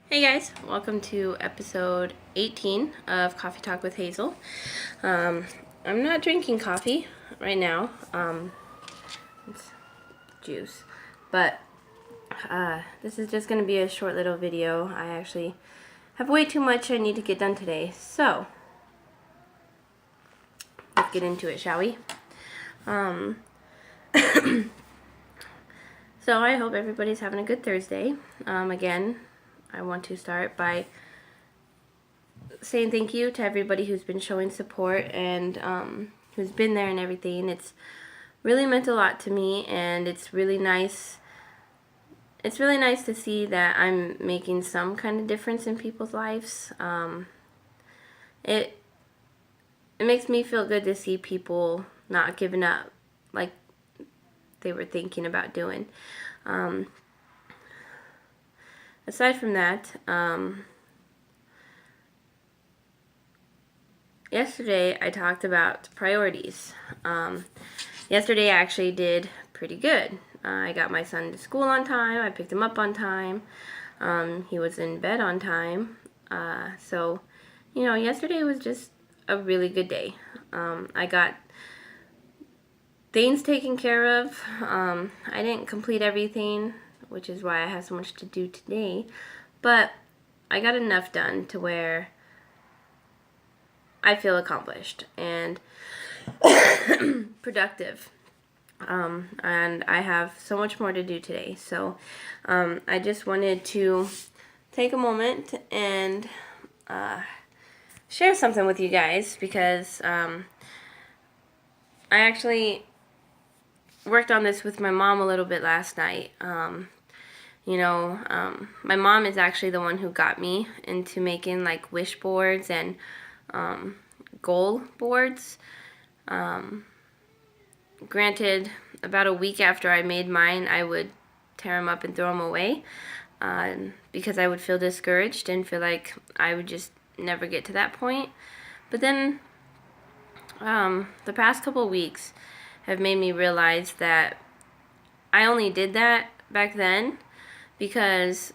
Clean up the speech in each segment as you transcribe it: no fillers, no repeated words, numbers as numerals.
Hey guys, welcome to episode 18 of Coffee Talk with Hazel. I'm not drinking coffee right now. It's juice. But this is just going to be a short little video. I actually have way too much I need to get done today. So, let's get into it, shall we? So I hope everybody's having a good Thursday. Again, I want to start by saying thank you to everybody who's been showing support and who's been there and everything. It's really meant a lot to me, and it's really nice. It's really nice to see that I'm making some kind of difference in people's lives. It makes me feel good to see people not giving up like they were thinking about doing. Aside from that, yesterday I talked about priorities. Yesterday I actually did pretty good. I got my son to school on time. I picked him up on time. He was in bed on time. So, yesterday was just a really good day. I got things taken care of. I didn't complete everything, which is why I have so much to do today. But I got enough done to where I feel accomplished and productive. And I have so much more to do today. So I just wanted to take a moment and share something with you guys because I actually worked on this with my mom a little bit last night. My mom is actually the one who got me into making like wish boards and goal boards. Granted, about a week after I made mine, I would tear them up and throw them away because I would feel discouraged and feel like I would just never get to that point. But then the past couple of weeks have made me realize that I only did that back then because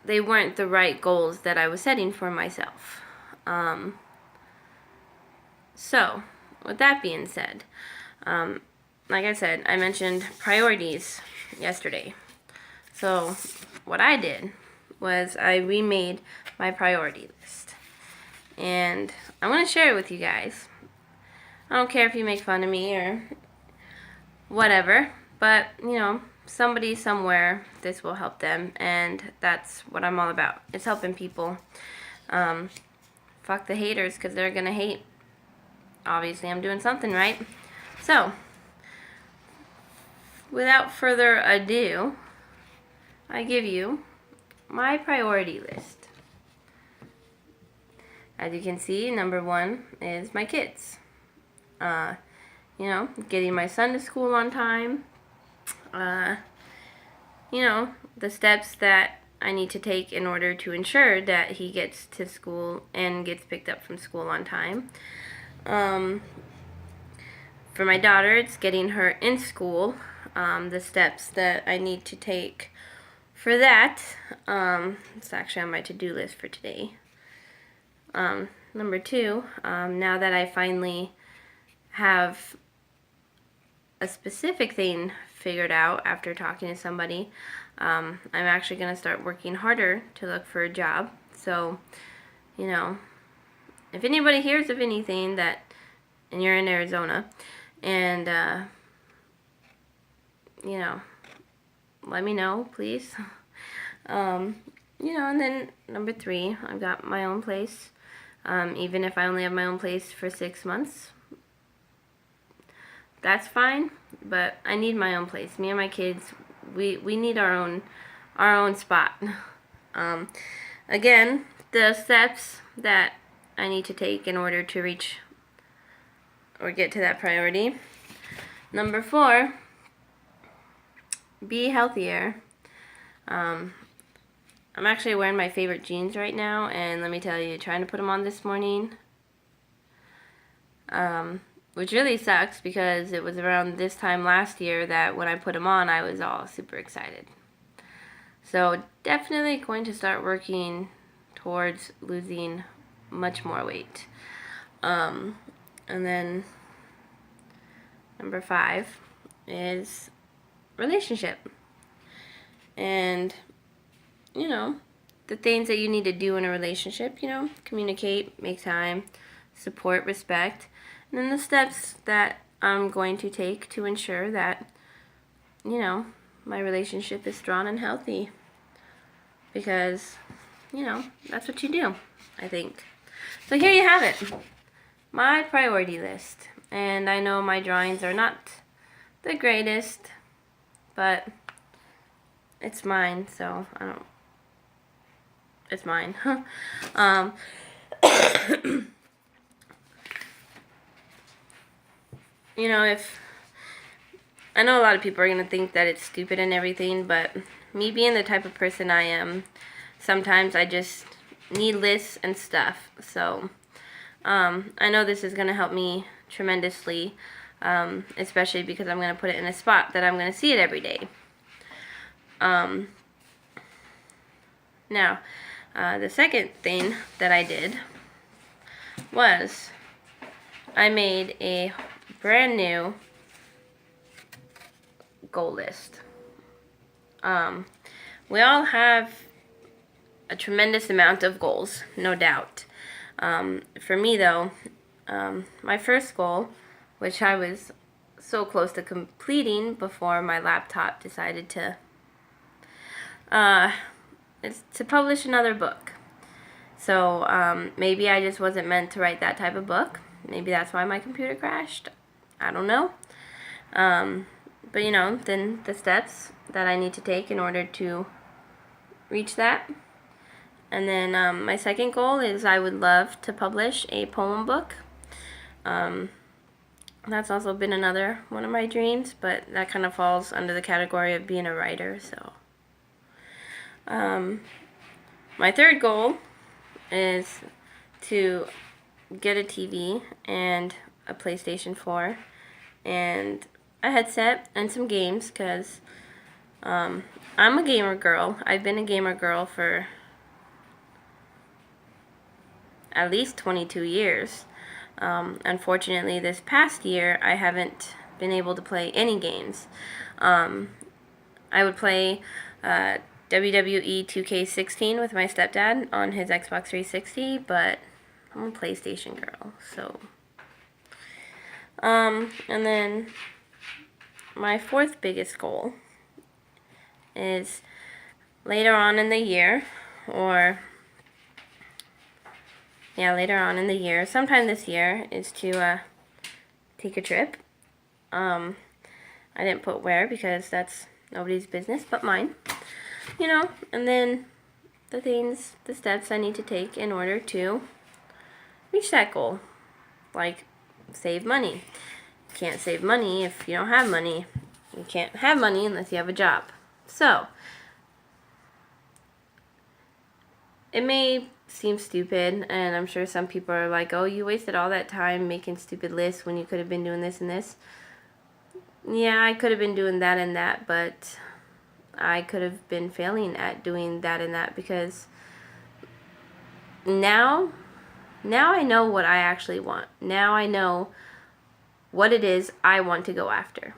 they weren't the right goals that I was setting for myself. So, with that being said, like I said, I mentioned priorities yesterday. So, what I did was I remade my priority list. And I want to share it with you guys. I don't care if you make fun of me or whatever, but, somebody somewhere, this will help them. And that's what I'm all about. It's helping people. Fuck the haters, because they're going to hate. Obviously, I'm doing something right. So, without further ado, I give you my priority list. As you can see, number one is my kids. Getting my son to school on time. The steps that I need to take in order to ensure that he gets to school and gets picked up from school on time. For my daughter, it's getting her in school. The steps that I need to take for that. It's actually on my to-do list for today. Number two, now that I finally have a specific thing figured out after talking to somebody, I'm actually going to start working harder to look for a job. So, if anybody hears of anything and you're in Arizona, and, let me know, please. And then number three, I've got my own place. Even if I only have my own place for 6 months, that's fine, but I need my own place. Me and my kids, we need our own spot. Again, the steps that I need to take in order to reach or get to that priority. Number four, be healthier. I'm actually wearing my favorite jeans right now, and let me tell you, trying to put them on this morning, which really sucks because it was around this time last year that when I put them on, I was all super excited. So definitely going to start working towards losing much more weight. And then number 5 is relationship. And, you know, the things that you need to do in a relationship, communicate, make time, support, respect, and then the steps that I'm going to take to ensure that, my relationship is strong and healthy. Because, that's what you do, I think. So here you have it, my priority list. And I know my drawings are not the greatest, but it's mine, so it's mine. If I know a lot of people are going to think that it's stupid and everything, but me being the type of person I am, sometimes I just need lists and stuff. So, I know this is going to help me tremendously, especially because I'm going to put it in a spot that I'm going to see it every day. Now, the second thing that I did was I made a brand new goal list. We all have a tremendous amount of goals, no doubt. For me, though, my first goal, which I was so close to completing before my laptop decided to, is to publish another book. So maybe I just wasn't meant to write that type of book. Maybe that's why my computer crashed. I don't know. But then the steps that I need to take in order to reach that. And then my second goal is I would love to publish a poem book. That's also been another one of my dreams, but that kind of falls under the category of being a writer. So my third goal is to get a TV and a PlayStation 4 and a headset and some games, because I'm a gamer girl. I've been a gamer girl for at least 22 years. Unfortunately, this past year, I haven't been able to play any games. I would play WWE 2K16 with my stepdad on his Xbox 360, but I'm a PlayStation girl, so. And then my fourth biggest goal is later on in the year, later on in the year, sometime this year, is to take a trip. I didn't put where because that's nobody's business but mine. And then the steps I need to take in order to reach that goal. Like, save money. You can't save money if you don't have money. You can't have money unless you have a job. So, it may seem stupid, and I'm sure some people are like, oh, you wasted all that time making stupid lists when you could have been doing this and this. Yeah, I could have been doing that and that, but I could have been failing at doing that and that, because now I know what I actually want. Now I know what it is I want to go after.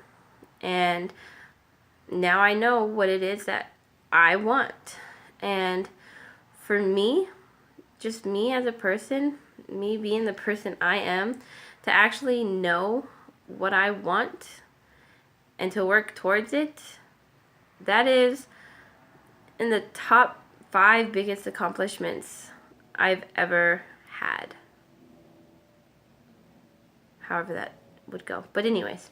And now I know what it is that I want. And for me, just me as a person, me being the person I am, to actually know what I want and to work towards it, that is in the top 5 biggest accomplishments I've ever had. However that would go. But anyways.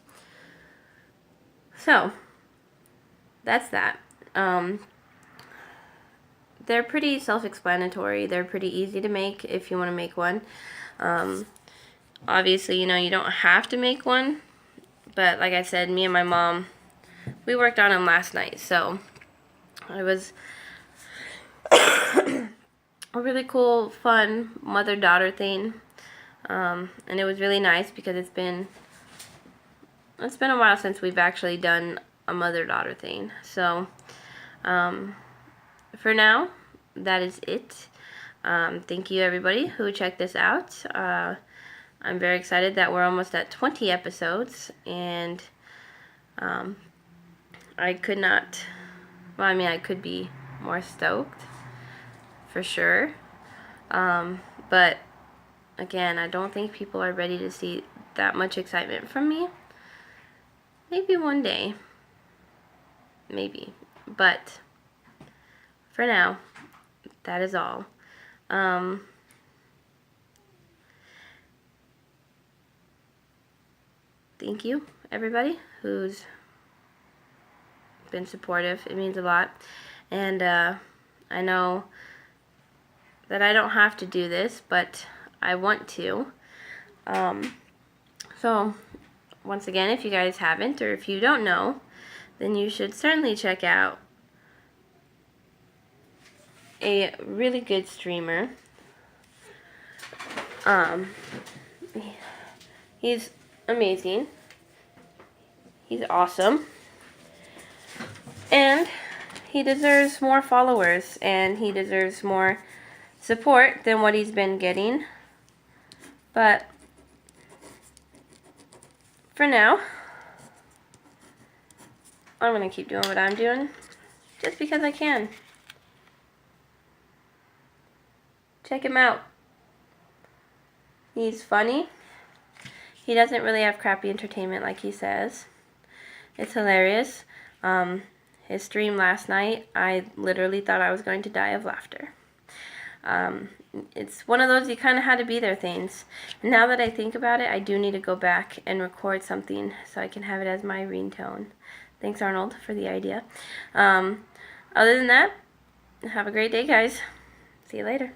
So, that's that. They're pretty self-explanatory. They're pretty easy to make if you want to make one. Obviously, you don't have to make one. But like I said, me and my mom, we worked on them last night. So, it was a really cool, fun mother-daughter thing. And it was really nice because it's been a while since we've actually done a mother-daughter thing. So, for now, that is it. Thank you everybody who checked this out. I'm very excited that we're almost at 20 episodes, and I could not, well, I mean, I could be more stoked, for sure. But again, I don't think people are ready to see that much excitement from me. Maybe one day. Maybe. But for now, that is all. Thank you, everybody who's been supportive. It means a lot. And I know that I don't have to do this, but I want to. So, once again, if you guys haven't, or if you don't know, then you should certainly check out a really good streamer. He's amazing. He's awesome. And he deserves more followers, and he deserves more support than what he's been getting. But for now, I'm going to keep doing what I'm doing just because I can. Check him out. He's funny. He doesn't really have crappy entertainment like he says. It's hilarious. His stream last night, I literally thought I was going to die of laughter. It's one of those you kind of had to be there things. Now that I think about it, I do need to go back and record something so I can have it as my ringtone. Thanks, Arnold, for the idea. Other than that, have a great day, guys. See you later.